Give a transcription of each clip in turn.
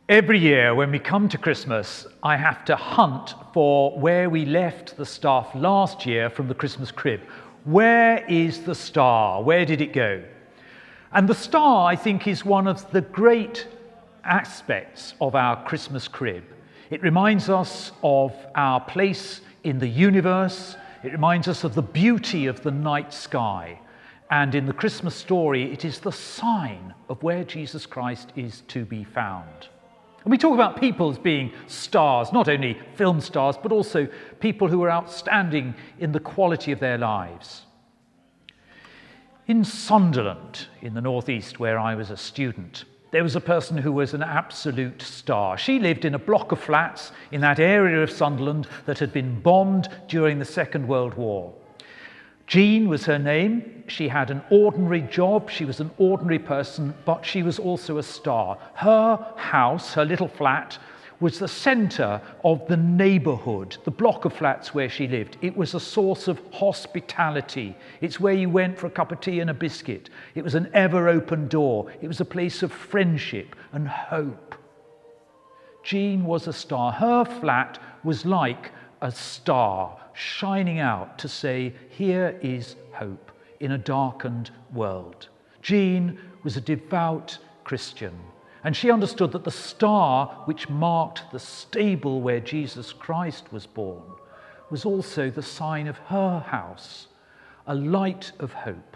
Every year when we come to Christmas, I have to hunt for where we left the stuff last year from the Christmas crib. Where is the star? Where did it go? And the star, I think, is one of the great aspects of our Christmas crib. It reminds us of our place in the universe. It reminds us of the beauty of the night sky. And in the Christmas story, it is the sign of where Jesus Christ is to be found. And we talk about people as being stars, not only film stars, but also people who are outstanding in the quality of their lives. In Sunderland, in the northeast, where I was a student, there was a person who was an absolute star. She lived in a block of flats in that area of Sunderland that had been bombed during the Second World War. Jean was her name. She had an ordinary job. She was an ordinary person, but she was also a star. Her house, her little flat, was the centre of the neighbourhood, the block of flats where she lived. It was a source of hospitality. It's where you went for a cup of tea and a biscuit. It was an ever-open door. It was a place of friendship and hope. Jean was a star. Her flat was like a star shining out to say, here is hope in a darkened world. Jean was a devout Christian, and she understood that the star which marked the stable where Jesus Christ was born was also the sign of her house, a light of hope.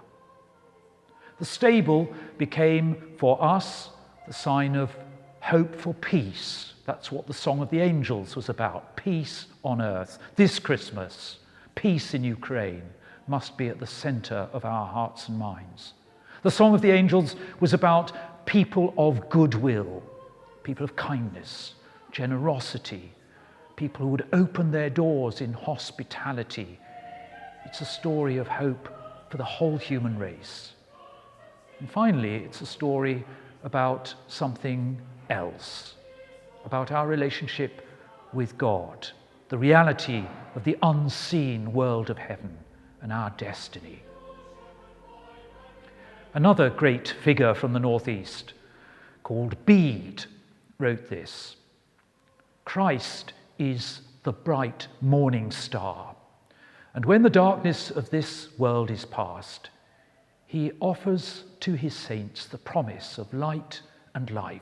The stable became for us the sign of hope for peace. That's what the Song of the Angels was about, peace on earth. This Christmas, peace in Ukraine must be at the centre of our hearts and minds. The Song of the Angels was about people of goodwill, people of kindness, generosity, people who would open their doors in hospitality. It's a story of hope for the whole human race. And finally, it's a story about something else, about our relationship with God, the reality of the unseen world of heaven and our destiny. Another great figure from the Northeast, called Bede, wrote this: Christ is the bright morning star, and when the darkness of this world is past, he offers to his saints the promise of light and life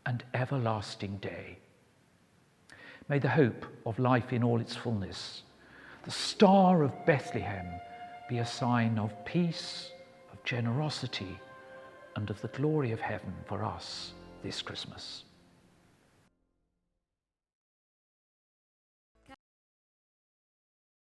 and everlasting day. May the hope of life in all its fullness, the star of Bethlehem, be a sign of peace, of generosity, and of the glory of heaven for us this Christmas.